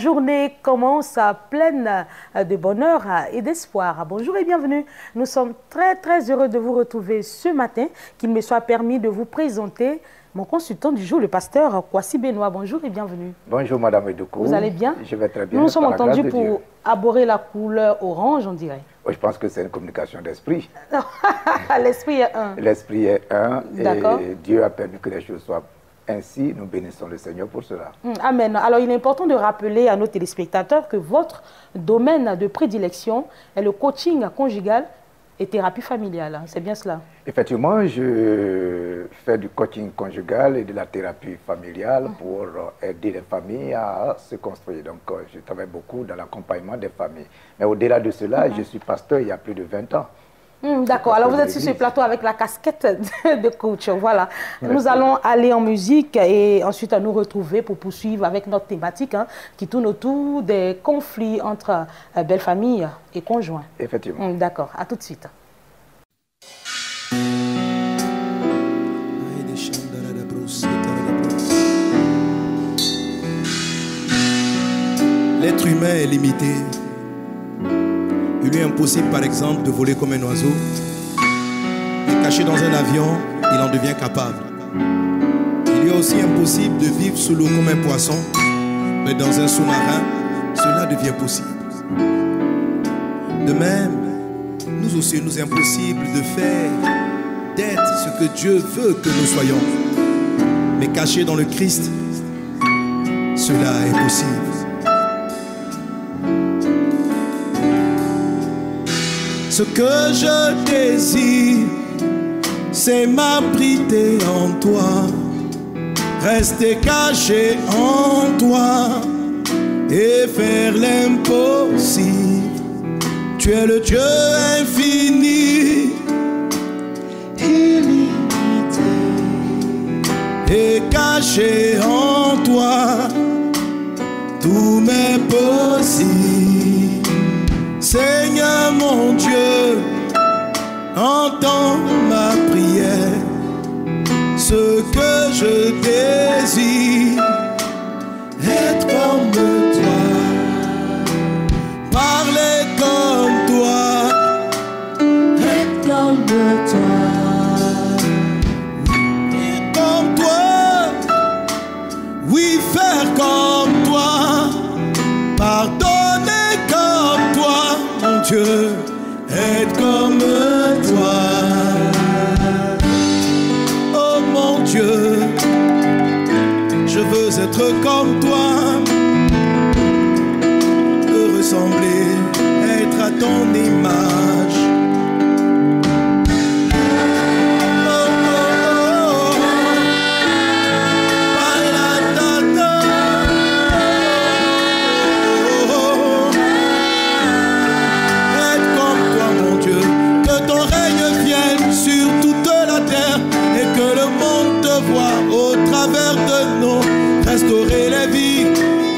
journée commence pleine de bonheur et d'espoir. Bonjour et bienvenue. Nous sommes très heureux de vous retrouver ce matin. Qu'il me soit permis de vous présenter mon consultant du jour, le pasteur Kwasi Benoît. Bonjour et bienvenue. Bonjour Madame Edoukou. Vous allez bien? Je vais très bien. Nous nous sommes entendus pour aborder la couleur orange, on dirait. Oui, je pense que c'est une communication d'esprit. L'esprit est un. L'esprit est un D'accord. et Dieu a permis que les choses soient ainsi. Nous bénissons le Seigneur pour cela. Amen. Alors, il est important de rappeler à nos téléspectateurs que votre domaine de prédilection est le coaching conjugal et thérapie familiale. C'est bien cela? Effectivement, je fais du coaching conjugal et de la thérapie familiale pour aider les familles à se construire. Donc, je travaille beaucoup dans l'accompagnement des familles. Mais au-delà de cela, je suis pasteur il y a plus de 20 ans. D'accord, alors vous êtes sur ce plateau avec la casquette de coach, voilà. Merci. Nous allons aller en musique et ensuite à nous retrouver pour poursuivre avec notre thématique qui tourne autour des conflits entre belle famille et conjoints. Effectivement. D'accord, à tout de suite. L'être humain est limité. Il lui est impossible, par exemple, de voler comme un oiseau. Mais caché dans un avion, il en devient capable. Il lui est aussi impossible de vivre sous l'eau comme un poisson. Mais dans un sous-marin, cela devient possible. De même, nous aussi, il nous est impossible de faire, d'être ce que Dieu veut que nous soyons. Mais caché dans le Christ, cela est possible. Ce que je désire, c'est m'abriter en toi, rester caché en toi et faire l'impossible. Tu es le Dieu infini, illimité, et caché en toi, tout m'est possible. Seigneur mon Dieu, entends ma prière. Ce que je désire, être comme toi, parler comme toi, être comme toi, être comme toi, oui, faire comme toi, pardonner comme toi, mon Dieu, être comme toi. Oh mon Dieu, je veux être comme toi, te ressembler, être à ton image. Restaurer les vies,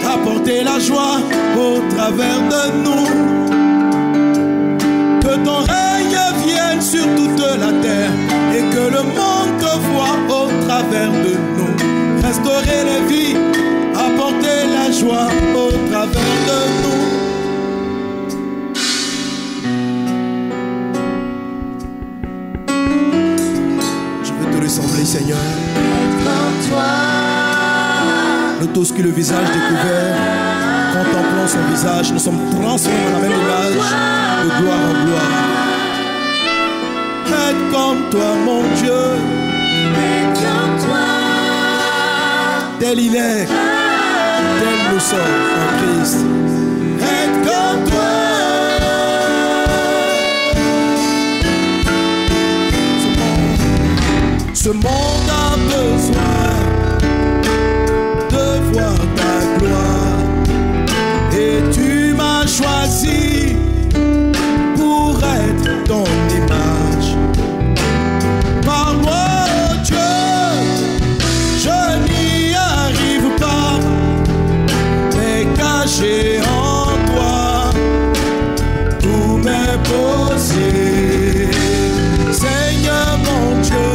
apporter la joie au travers de nous. Que ton règne vienne sur toute la terre et que le monde te voie au travers de nous. Restaurer les vies, apporter la joie au travers de nous. Je veux te ressembler, Seigneur. Comme toi. Nous tous qui le visage découvert, contemplons son visage, nous sommes transformés dans la même image, de gloire en gloire. Être comme toi, mon Dieu, être comme toi, tel il est, tel nous sommes en Christ. Être comme toi. Ce monde a besoin de voir ta gloire, et tu m'as choisi pour être ton image. Par moi, oh Dieu, je n'y arrive pas, mais caché en toi, tout m'est possible. Seigneur mon Dieu,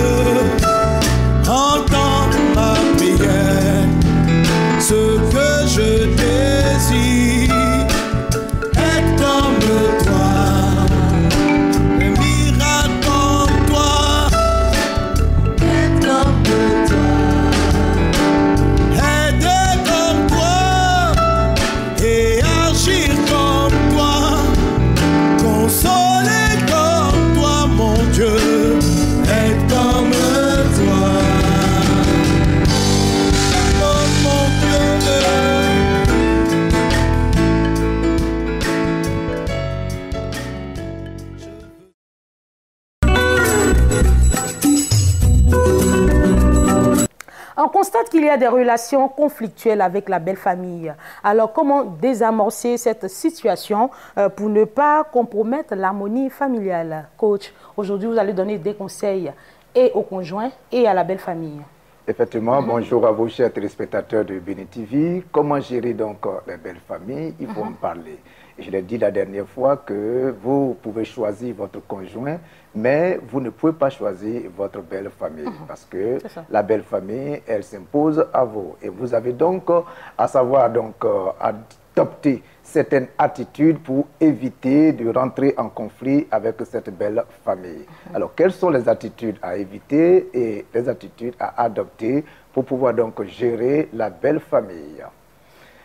constate qu'il y a des relations conflictuelles avec la belle famille. Alors, comment désamorcer cette situation pour ne pas compromettre l'harmonie familiale? Coach, aujourd'hui, vous allez donner des conseils et au conjoint et à la belle famille. Effectivement, bonjour à vous, chers téléspectateurs de Béni TV. Comment gérer donc les belles familles? Il faut en parler. Et je l'ai dit la dernière fois que vous pouvez choisir votre conjoint, mais vous ne pouvez pas choisir votre belle famille parce que la belle famille, elle s'impose à vous. Et vous avez donc à savoir donc adopter certaines attitudes pour éviter de rentrer en conflit avec cette belle famille. Alors, quelles sont les attitudes à éviter et les attitudes à adopter pour pouvoir donc gérer la belle famille?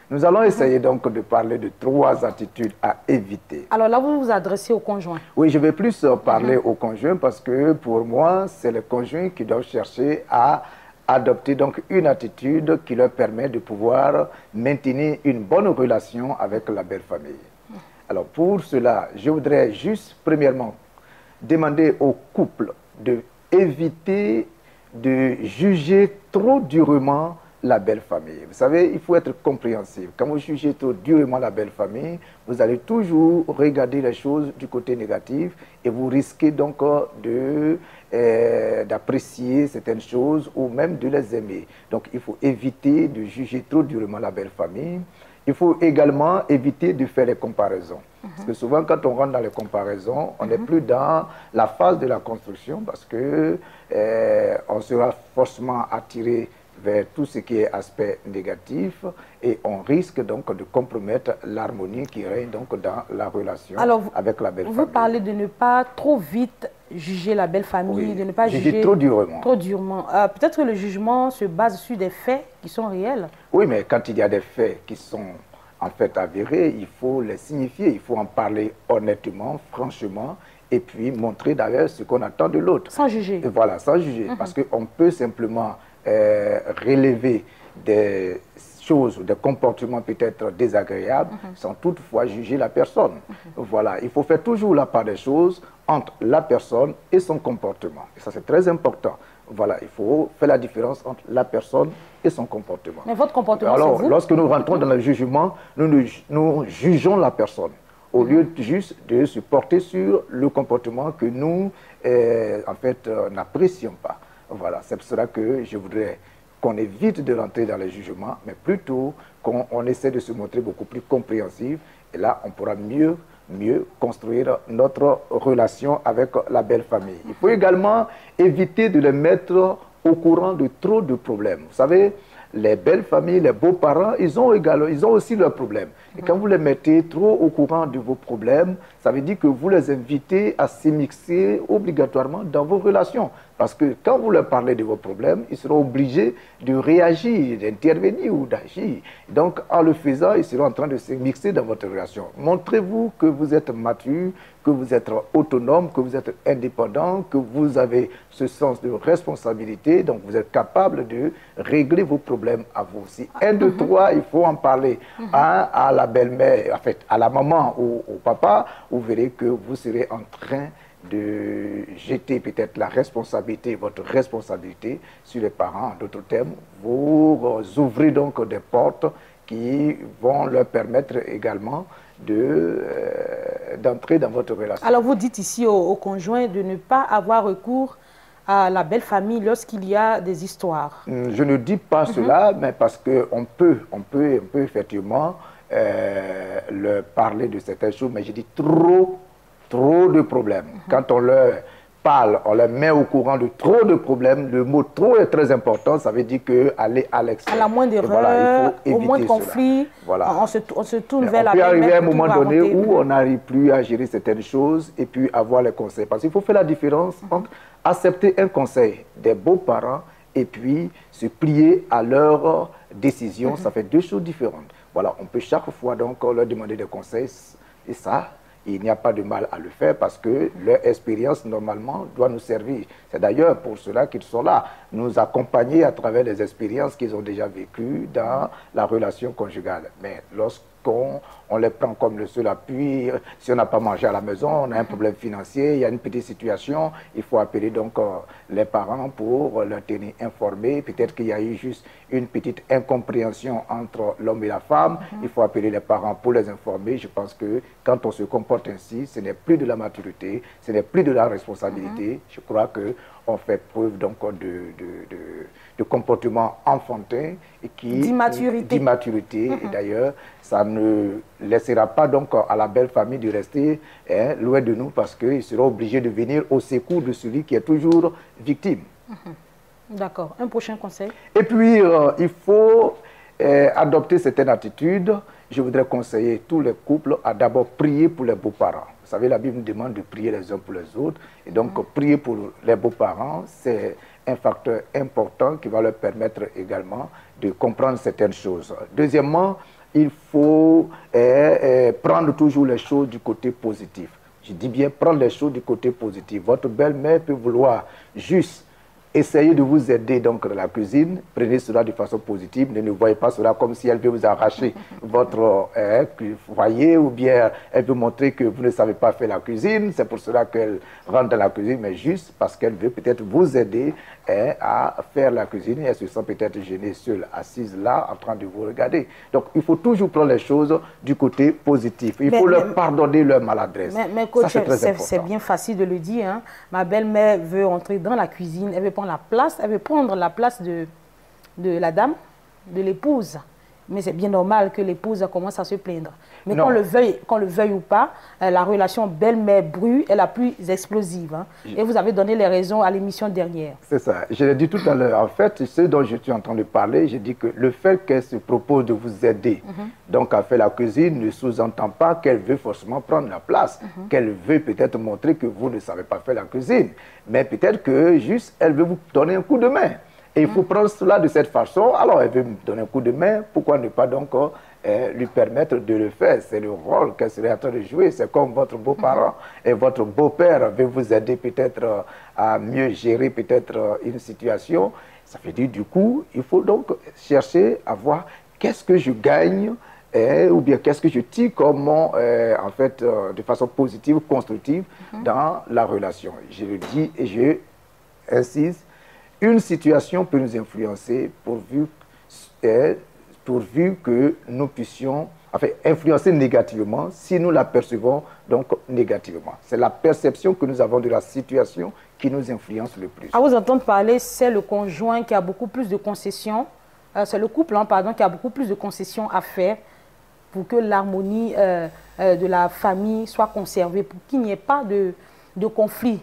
Nous allons essayer donc de parler de 3 attitudes à éviter. Alors là, vous vous adressez au conjoint. Oui, je vais plus parler au conjoint parce que pour moi, c'est le conjoint qui doit chercher à adopter donc une attitude qui leur permet de pouvoir maintenir une bonne relation avec la belle famille. Alors pour cela, je voudrais juste premièrement demander au couple d'éviter de juger trop durement la belle famille. Vous savez, il faut être compréhensif. Quand vous jugez trop durement la belle famille, vous allez toujours regarder les choses du côté négatif et vous risquez donc d'apprécier certaines choses ou même de les aimer. Donc, il faut éviter de juger trop durement la belle famille. Il faut également éviter de faire les comparaisons. Parce que souvent, quand on rentre dans les comparaisons, on n'est plus dans la phase de la construction parce que on sera forcément attiré vers tout ce qui est aspect négatif et on risque donc de compromettre l'harmonie qui règne donc dans la relation avec la belle famille. Vous parlez de ne pas trop vite juger la belle famille, de ne pas juger trop durement. Peut-être que le jugement se base sur des faits qui sont réels. Oui, mais quand il y a des faits qui sont en fait avérés, il faut les signifier, il faut en parler honnêtement, franchement, et puis montrer d'ailleurs ce qu'on attend de l'autre. Sans juger. Et voilà, sans juger. Parce qu'on peut simplement relever des choses, des comportements peut-être désagréables, sans toutefois juger la personne. Voilà, il faut faire toujours la part des choses entre la personne et son comportement. Et ça, c'est très important. Voilà, il faut faire la différence entre la personne et son comportement. Mais votre comportement, alors, c'est vous? Lorsque nous rentrons dans le jugement, nous jugeons la personne au lieu juste de se porter sur le comportement que nous, en fait, n'apprécions pas. Voilà, c'est pour cela que je voudrais qu'on évite de rentrer dans les jugements, mais plutôt qu'on essaie de se montrer beaucoup plus compréhensif. Et là, on pourra mieux construire notre relation avec la belle famille. Il faut également éviter de les mettre au courant de trop de problèmes. Vous savez, les belles familles, les beaux-parents, ils ont aussi leurs problèmes. Et quand vous les mettez trop au courant de vos problèmes, ça veut dire que vous les invitez à s'immiscer obligatoirement dans vos relations. Parce que quand vous leur parlez de vos problèmes, ils seront obligés de réagir, d'intervenir ou d'agir. Donc, en le faisant, ils seront en train de s'immiscer dans votre relation. Montrez-vous que vous êtes mature, que vous êtes autonome, que vous êtes indépendant, que vous avez ce sens de responsabilité, donc vous êtes capable de régler vos problèmes à vous aussi. 1, 2, 3, il faut en parler à la belle-mère, en fait, à la maman ou au papa, vous verrez que vous serez en train de jeter peut-être la responsabilité, votre responsabilité sur les parents. En d'autres termes, vous ouvrez donc des portes qui vont leur permettre également d'entrer dans votre relation. Alors vous dites ici au conjoint de ne pas avoir recours à la belle famille lorsqu'il y a des histoires. Je ne dis pas cela, mais parce qu'on peut effectivement leur parler de certaines choses, mais je dis trop de problèmes. Quand on leur parle, on les met au courant de trop de problèmes, le mot trop est très important, ça veut dire qu'aller à l'excès. À la moindre erreur, au moindre conflit, voilà. on se tourne vers la belle-mère. On peut arriver à un moment donné raconter. où on n'arrive plus à gérer certaines choses et puis avoir les conseils. Parce qu'il faut faire la différence entre accepter un conseil des beaux-parents et puis se plier à leurs décisions. Ça fait 2 choses différentes. Voilà, on peut chaque fois donc leur demander des conseils et ça, il n'y a pas de mal à le faire parce que leur expérience, normalement, doit nous servir. C'est d'ailleurs pour cela qu'ils sont là, nous accompagner à travers les expériences qu'ils ont déjà vécues dans la relation conjugale. Mais lorsque qu'on les prend comme le seul appui. Si on n'a pas mangé à la maison, on a un problème financier, il y a une petite situation, il faut appeler donc les parents pour leur tenir informés. Peut-être qu'il y a eu juste une petite incompréhension entre l'homme et la femme. Il faut appeler les parents pour les informer. Je pense que quand on se comporte ainsi, ce n'est plus de la maturité, ce n'est plus de la responsabilité. Je crois qu'on fait preuve donc de comportement enfantin et d'immaturité. Et d'ailleurs, ça ne laissera pas donc à la belle famille de rester loin de nous parce qu'il sera obligé de venir au secours de celui qui est toujours victime. D'accord. Un prochain conseil? Et puis, il faut adopter certaines attitudes. Je voudrais conseiller tous les couples à d'abord prier pour les beaux-parents. Vous savez, la Bible nous demande de prier les uns pour les autres. Et donc, prier pour les beaux-parents, c'est un facteur important qui va leur permettre également de comprendre certaines choses. Deuxièmement, il faut prendre toujours les choses du côté positif. Je dis bien prendre les choses du côté positif. Votre belle-mère peut vouloir juste essayez de vous aider donc dans la cuisine, prenez cela de façon positive, ne voyez pas cela comme si elle veut vous arracher votre foyer ou bien elle veut montrer que vous ne savez pas faire la cuisine, c'est pour cela qu'elle rentre dans la cuisine, mais juste parce qu'elle veut peut-être vous aider à faire la cuisine et elle se sent peut-être gênée seule, assise là en train de vous regarder. Donc il faut toujours prendre les choses du côté positif, il faut leur pardonner leur maladresse. Mais coach, c'est bien facile de le dire, hein. Ma belle-mère veut entrer dans la cuisine, elle veut prendre la place de la dame, de l'épouse. Mais c'est bien normal que l'épouse commence à se plaindre. Mais qu'on le veuille ou pas, la relation belle-mère bru est la plus explosive. Hein. Et vous avez donné les raisons à l'émission dernière. C'est ça. Je l'ai dit tout à l'heure. En fait, ce dont je suis en train de parler, j'ai dit que le fait qu'elle se propose de vous aider, donc à faire la cuisine, ne sous-entend pas qu'elle veut forcément prendre la place, qu'elle veut peut-être montrer que vous ne savez pas faire la cuisine. Mais peut-être que juste, elle veut vous donner un coup de main. Et il faut prendre cela de cette façon. Alors, elle veut me donner un coup de main. Pourquoi ne pas donc lui permettre de le faire? C'est le rôle qu'elle serait en train de jouer. C'est comme votre beau-parent et votre beau-père veut vous aider peut-être à mieux gérer peut-être une situation. Ça veut dire du coup, il faut donc chercher à voir qu'est-ce que je gagne ou bien qu'est-ce que je tire comme en fait de façon positive, constructive dans la relation. Je le dis et je insiste. Une situation peut nous influencer pourvu que nous puissions influencer négativement si nous la percevons donc négativement. C'est la perception que nous avons de la situation qui nous influence le plus. À vous entendre parler, c'est le conjoint qui a beaucoup plus de concessions, c'est le couple pardon, qui a beaucoup plus de concessions à faire pour que l'harmonie de la famille soit conservée, pour qu'il n'y ait pas de conflit.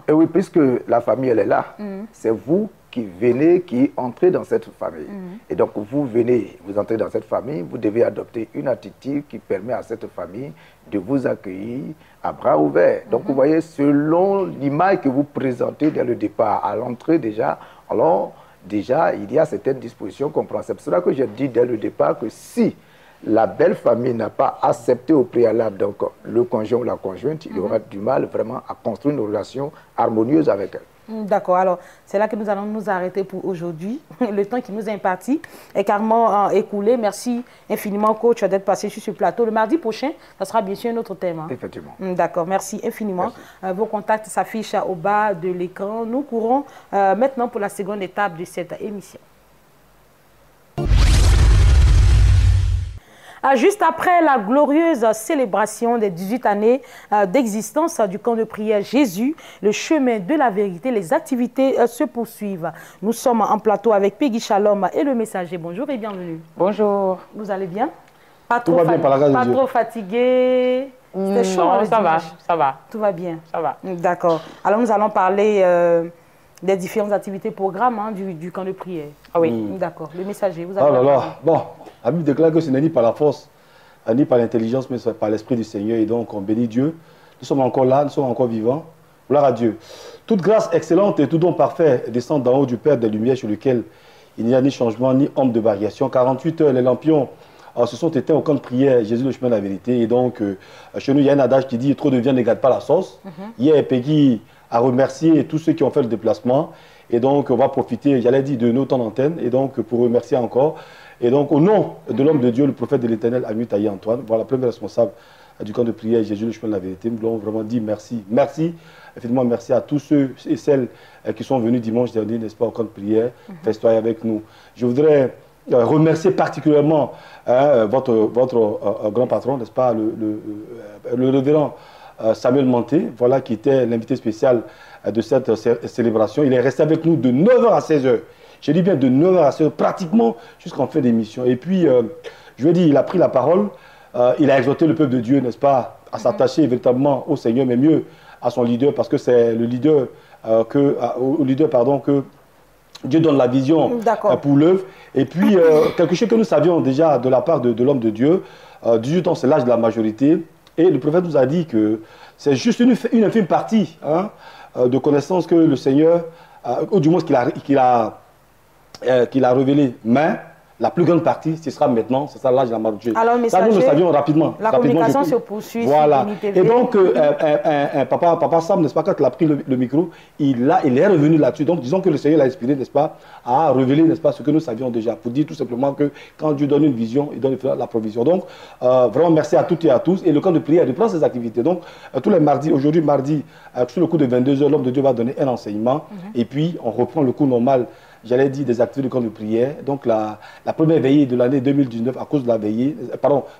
Et oui, puisque la famille, elle est là, c'est vous qui venez, qui entrez dans cette famille. Et donc, vous venez, vous entrez dans cette famille, vous devez adopter une attitude qui permet à cette famille de vous accueillir à bras ouverts. Donc, vous voyez, selon l'image que vous présentez dès le départ, à l'entrée déjà, alors, déjà, il y a certaines dispositions qu'on prend. C'est pour cela que j'ai dit dès le départ que si la belle famille n'a pas accepté au préalable donc, le conjoint ou la conjointe, il aura du mal vraiment à construire une relation harmonieuse avec elle. D'accord, alors c'est là que nous allons nous arrêter pour aujourd'hui. Le temps qui nous est imparti est carrément écoulé. Merci infiniment, coach, d'être passé sur ce plateau. Le mardi prochain, ça sera bien sûr un autre thème. Hein. Effectivement. D'accord, merci infiniment. Merci. Vos contacts s'affichent au bas de l'écran. Nous courons maintenant pour la seconde étape de cette émission. Juste après la glorieuse célébration des 18 années d'existence du camp de prière Jésus, le chemin de la vérité, les activités se poursuivent. Nous sommes en plateau avec Peggy Shalom et le messager. Bonjour et bienvenue. Bonjour. Vous allez bien? Pas trop, pas trop fatigué? C'était chaud. Non, ça va, ça va. Tout va bien? Ça va. D'accord. Alors nous allons parler des différentes activités, programmes du camp de prière. Ah oui. D'accord. Le messager, vous avez... Oh là là, bon, la Bible déclare que ce n'est ni par la force, ni par l'intelligence, mais par l'Esprit du Seigneur. Et donc, on bénit Dieu. Nous sommes encore là, nous sommes encore vivants. Gloire à Dieu. Toute grâce excellente et tout don parfait descend d'en haut du Père des Lumières, sur lequel il n'y a ni changement, ni ombre de variation. 48 heures, les lampions se sont éteints au camp de prière, Jésus le chemin de la vérité. Et donc, chez nous, il y a un adage qui dit « trop de viande n'égale pas la sauce ». Hier, Peggy à remercier tous ceux qui ont fait le déplacement. Et donc, on va profiter, j'allais dire, de nos temps d'antenne. Et donc, pour remercier encore. Et donc, au nom de l'homme de Dieu, le prophète de l'Éternel, Ami Taïe Antoine, voilà, premier responsable du camp de prière Jésus, le chemin de la vérité, nous voulons vraiment dire merci. Merci, effectivement, merci à tous ceux et celles qui sont venus dimanche dernier, n'est-ce pas, au camp de prière, festoyer avec nous. Je voudrais remercier particulièrement votre grand patron, n'est-ce pas, le révérend Samuel Manté, voilà, qui était l'invité spécial de cette célébration. Il est resté avec nous de 9h à 16h. Je dis bien de 9h à 16h, pratiquement jusqu'en fin d'émission. Et puis, je lui ai dit, il a pris la parole, il a exhorté le peuple de Dieu, n'est-ce pas, à s'attacher véritablement au Seigneur, mais mieux à son leader, parce que c'est le leader au leader que Dieu donne la vision pour l'œuvre. Et puis, quelque chose que nous savions déjà de la part de l'homme de Dieu, 18 ans, c'est l'âge de la majorité. Et le prophète nous a dit que c'est juste une infime partie de connaissances que le Seigneur, ou du moins qu'il a révélé. Mais la plus grande partie, ce sera maintenant, ce sera l'âge de la majorité. Alors, ça, nous le savions rapidement. La communication se poursuit. Voilà. Et donc, papa Sam, n'est-ce pas, quand il a pris le micro, il est revenu là-dessus. Donc, disons que le Seigneur l'a inspiré, n'est-ce pas, à révéler, n'est-ce pas, ce que nous savions déjà. Pour dire tout simplement que quand Dieu donne une vision, il donne la provision. Donc, vraiment, merci à toutes et à tous. Et le camp de prière reprend ses activités. Donc, tous les mardis, aujourd'hui, mardi, sur le coup de 22h, l'homme de Dieu va donner un enseignement. Et puis, on reprend le cours normal. J'allais dire des activités de camp de prière. Donc la première veillée de l'année 2019 à cause de la veillée,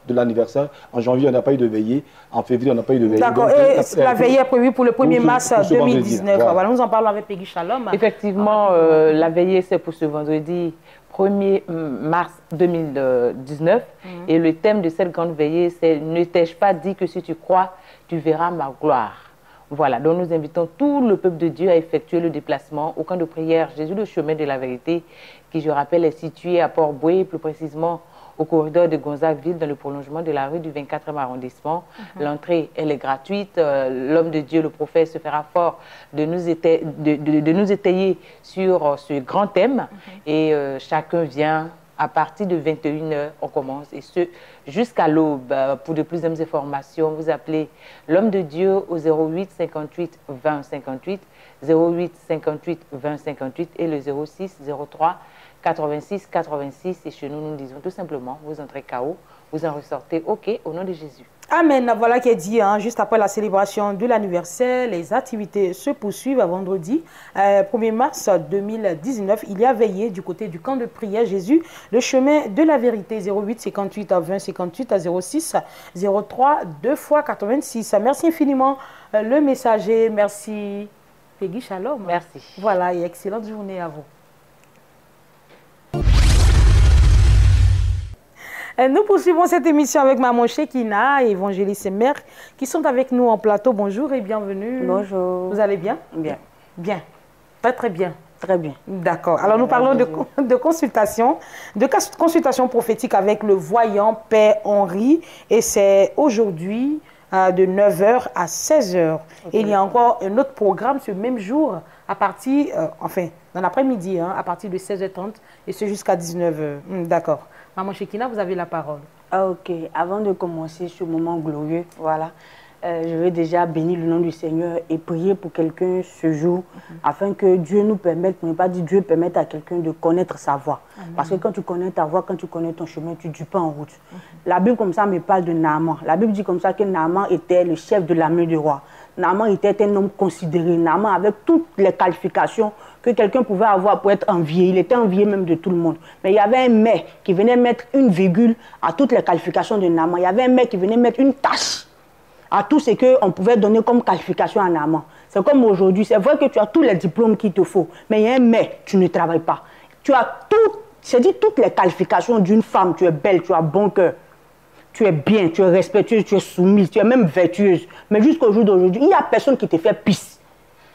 de l'anniversaire. En janvier, on n'a pas eu de veillée. En février, on n'a pas eu de veillée. D'accord. Et la veillée est prévue pour le 1er mars 2019. Voilà, nous en parlons avec Peggy Shalom. Effectivement, la veillée, c'est pour ce vendredi 1er mars 2019. Et le thème de cette grande veillée, c'est « Ne t'ai-je pas dit que si tu crois, tu verras ma gloire ». Voilà, donc nous invitons tout le peuple de Dieu à effectuer le déplacement au camp de prière Jésus, le chemin de la vérité, qui, je rappelle, est situé à Port-Boué, plus précisément au corridor de Gonzague-Ville, dans le prolongement de la rue du 24e arrondissement. L'entrée, elle est gratuite. L'homme de Dieu, le prophète, se fera fort de nous étayer sur ce grand thème. Et chacun vient. À partir de 21h, on commence, et ce, jusqu'à l'aube. Pour de plus informations, vous appelez l'homme de Dieu au 08 58 20 58, 08 58 20 58 et le 06 03 86 86. Et chez nous, nous disons tout simplement, vous entrez KO, vous en ressortez OK au nom de Jésus. Amen. Voilà qui est dit, juste après la célébration de l'anniversaire, les activités se poursuivent à vendredi 1er mars 2019. Il y a veillé du côté du camp de prière Jésus, le chemin de la vérité, 08 58 20 58 à 06 03 2 fois 86. Merci infiniment le messager. Merci Peggy Shalom. Merci. Voilà, et excellente journée à vous. Nous poursuivons cette émission avec Maman Shekina et Évangéliste Mère qui sont avec nous en plateau. Bonjour et bienvenue. Bonjour. Vous allez bien? Bien. Bien. Très très bien. Très bien. D'accord. Alors nous parlons de consultation prophétique avec le voyant Père Henri et c'est aujourd'hui de 9h à 16h. Okay. Et il y a encore un autre programme ce même jour à partir, dans l'après-midi, à partir de 16h30 et c'est jusqu'à 19h. D'accord. Maman Shekina, vous avez la parole. Ok. Avant de commencer ce moment glorieux, voilà, je vais déjà bénir le nom du Seigneur et prier pour quelqu'un ce jour, afin que Dieu nous permette, pour ne pas dire Dieu permette à quelqu'un de connaître sa voie. Parce que quand tu connais ta voie, quand tu connais ton chemin, tu ne dis pas en route. La Bible comme ça me parle de Naaman. La Bible dit comme ça que Naaman était le chef de l'armée du roi. Naaman était un homme considéré. Naaman avec toutes les qualifications que quelqu'un pouvait avoir pour être envié. Il était envié même de tout le monde. Mais il y avait un mais qui venait mettre une virgule à toutes les qualifications de Naaman. Il y avait un mais qui venait mettre une tâche à tout ce qu'on pouvait donner comme qualification à Naaman. C'est comme aujourd'hui. C'est vrai que tu as tous les diplômes qu'il te faut. Mais il y a un mais, tu ne travailles pas. Tu as toutes les qualifications d'une femme. Tu es belle, tu as bon cœur. Tu es bien, tu es respectueuse, tu es soumise, tu es même vertueuse. Mais jusqu'au jour d'aujourd'hui, il n'y a personne qui te fait pisse.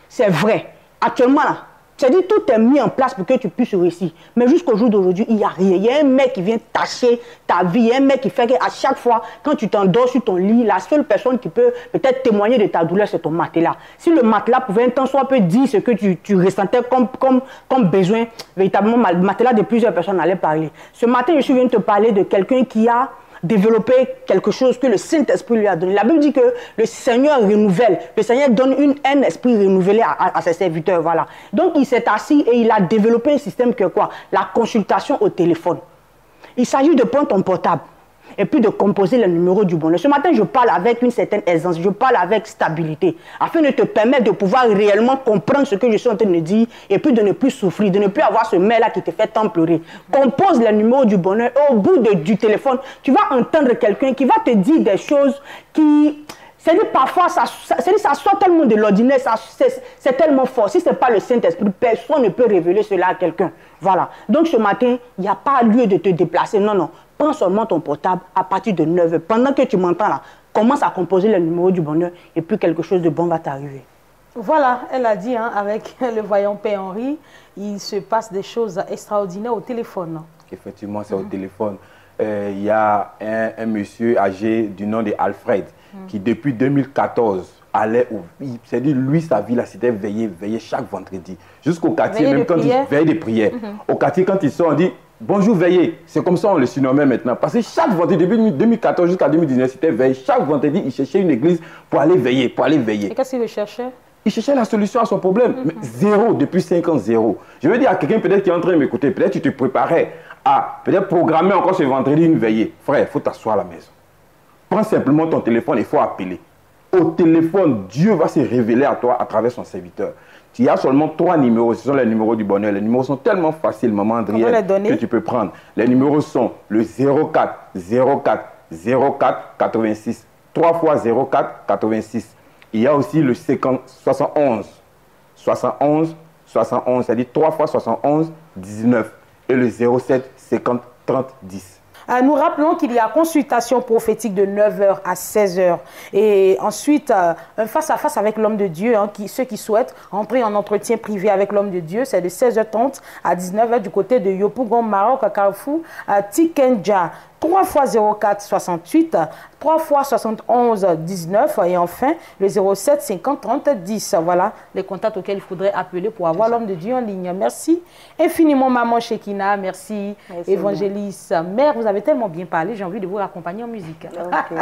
C'est vrai. Actuellement, là, c'est-à-dire tout est mis en place pour que tu puisses réussir. Mais jusqu'au jour d'aujourd'hui, il n'y a rien. Il y a un mec qui vient tâcher ta vie. Il y a un mec qui fait qu'à chaque fois, quand tu t'endors sur ton lit, la seule personne qui peut peut-être témoigner de ta douleur, c'est ton matelas. Si le matelas pouvait un temps soit peu dire ce que tu ressentais comme besoin, véritablement, le matelas de plusieurs personnes allait parler. Ce matin, je suis venu te parler de quelqu'un qui a développer quelque chose que le Saint-Esprit lui a donné. La Bible dit que le Seigneur renouvelle, le Seigneur donne un esprit renouvelé à ses serviteurs. Voilà. Donc il s'est assis et il a développé un système que quoi? La consultation au téléphone. Il s'agit de prendre ton portable et puis de composer le numéro du bonheur. Ce matin, je parle avec une certaine aisance, je parle avec stabilité, afin de te permettre de pouvoir réellement comprendre ce que je suis en train de dire et puis de ne plus souffrir, de ne plus avoir ce mail-là qui te fait tant pleurer. Compose le numéro du bonheur et au bout du téléphone, tu vas entendre quelqu'un qui va te dire des choses qui... C'est-à-dire parfois, ça sort tellement de l'ordinaire, c'est tellement fort. Si ce n'est pas le Saint-Esprit, personne ne peut révéler cela à quelqu'un. Voilà. Donc ce matin, il n'y a pas lieu de te déplacer. Non, non. Prends seulement ton portable à partir de 9h. Pendant que tu m'entends là, commence à composer le numéro du bonheur et puis quelque chose de bon va t'arriver. Voilà, elle a dit, hein, avec le voyant Père Henri, il se passe des choses extraordinaires au téléphone. Effectivement, c'est au téléphone. Il y a un monsieur âgé du nom de Alfred qui, depuis 2014, allait au... C'est-à-dire, lui, sa vie, là, c'était veiller chaque vendredi. Jusqu'au quartier, veiller même quand il veille des prières. Au quartier, quand il sort, on dit bonjour, veillez. C'est comme ça on le surnommait maintenant. Parce que chaque vendredi, depuis 2014 jusqu'à 2019, c'était veille. Chaque vendredi, il cherchait une église pour aller veiller, Et qu'est-ce qu'il cherchait? Il cherchait la solution à son problème. Mais zéro, depuis 5 ans, zéro. Je veux dire à quelqu'un peut-être qui est en train de m'écouter, peut-être tu te préparais à peut-être programmer encore ce vendredi une veillée. Frère, il faut t'asseoir à la maison. Prends simplement ton téléphone, il faut appeler. Au téléphone, Dieu va se révéler à toi à travers son serviteur. Il y a seulement 3 numéros, ce sont les numéros du bonheur. Les numéros sont tellement faciles, maman Andrienne, que tu peux prendre. Les numéros sont le 04 04 04 86. 3 fois 04 86. Il y a aussi le 71 71 71, c'est-à-dire 3 fois 71 19. Et le 07 50 30 10. Nous rappelons qu'il y a consultation prophétique de 9h à 16h. Et ensuite, un face-à-face avec l'homme de Dieu. Hein, ceux qui souhaitent entrer en entretien privé avec l'homme de Dieu, c'est de 16h30 à 19h du côté de Yopougon, Maroc, à Carrefour, à Tikenja. 3 fois 04 68, 3 fois 71 19 et enfin le 07 50 30 10. Voilà les contacts auxquels il faudrait appeler pour avoir l'homme de Dieu en ligne. Merci infiniment maman Shekina, merci évangéliste. Mère, vous avez tellement bien parlé, j'ai envie de vous accompagner en musique. Okay.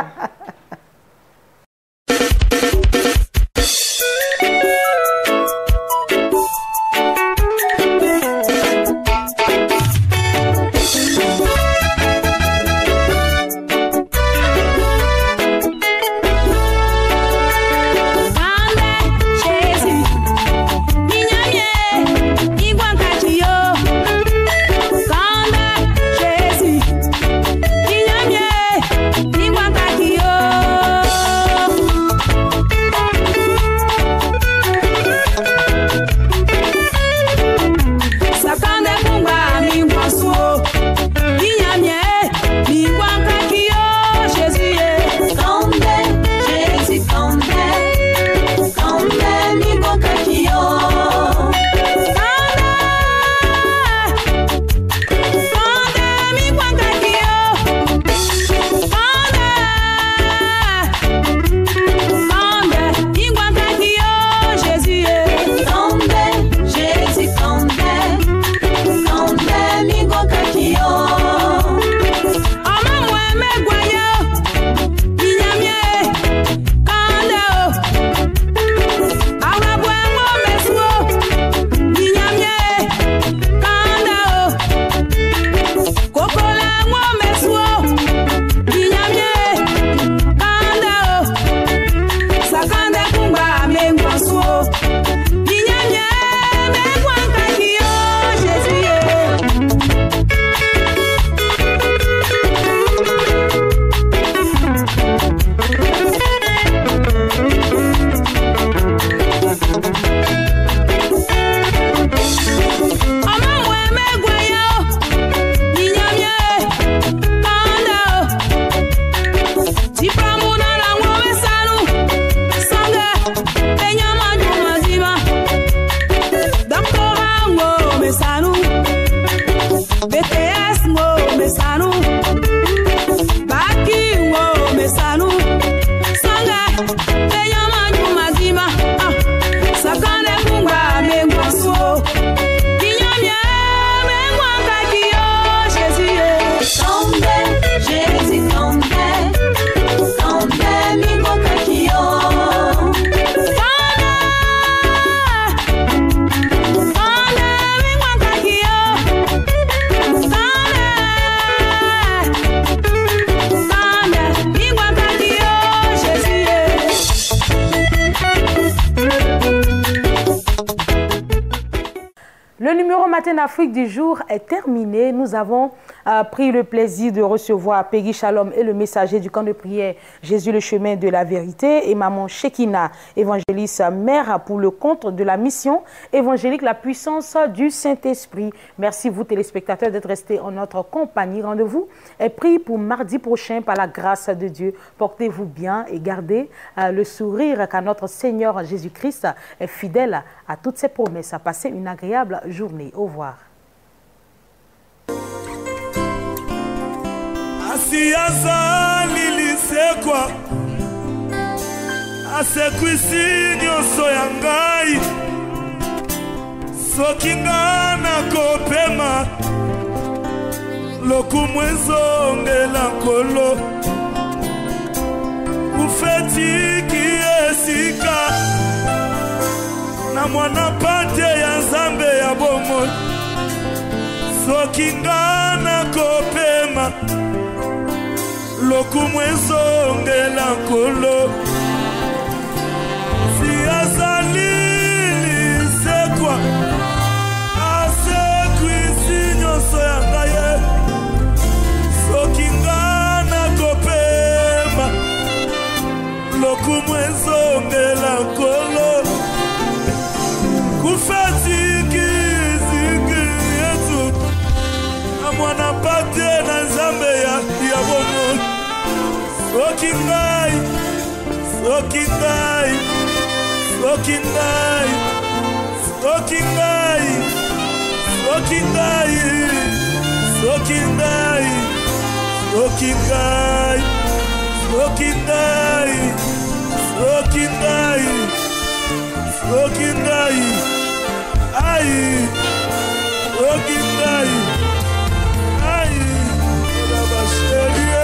Jésus, Le numéro Matin Afrique du jour est terminé. Nous avons pris le plaisir de recevoir Peggy Shalom et le messager du camp de prière Jésus le chemin de la vérité et Maman Shekina, évangéliste mère pour le compte de la mission évangélique La puissance du Saint-Esprit. Merci vous téléspectateurs d'être restés en notre compagnie. Rendez-vous est pris pour mardi prochain par la grâce de Dieu. Portez-vous bien et gardez le sourire car notre Seigneur Jésus-Christ est fidèle à toutes ses promesses. Passez une agréable journée. Au revoir. Lilisekwa asekwisi nyonso ya ngai soki nga nakopema lokumu ezongela nkolo ufetiki esika na mwana pate ya nzambe ya bomoi soki nga nakopema lokumu ezongela nkolo si azali lisekwa asekwisi nyonso ya ngai soki nga nakopema lokumu ezongela nkolo kufatiki ziki yetu na mwana pate na nzambe ya bomoi soki ngai soki ngai soki ngai soki ngai soki ngai soki ngai soki ngai soki ngai soki ngai soki ngai ai soki ngai ai la basherie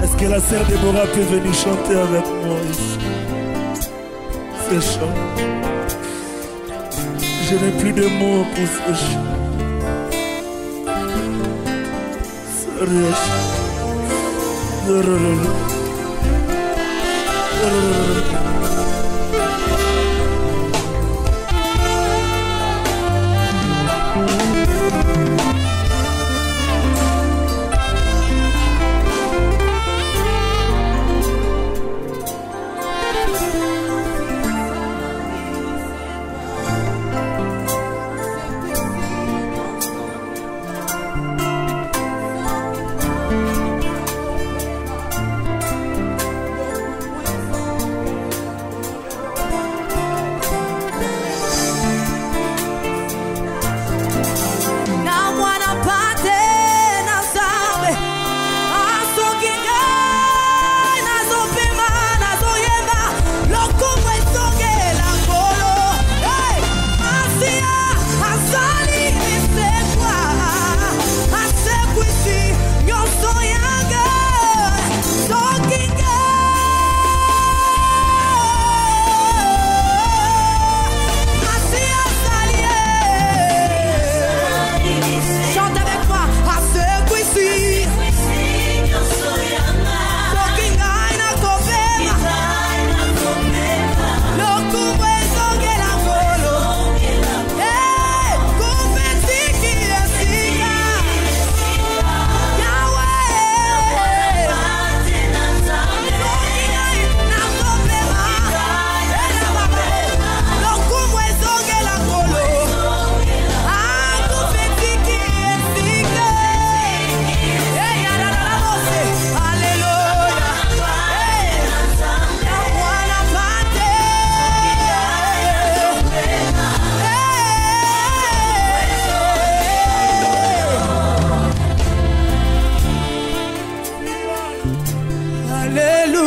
Est-ce que la sœur Déborah peut venir chanter avec moi ici? Ce chant. Je n'ai plus de mots pour ce chant.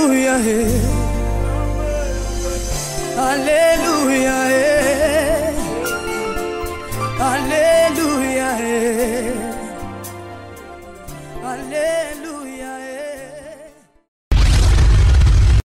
Alléluia. Alléluia. Alléluia. Alléluia.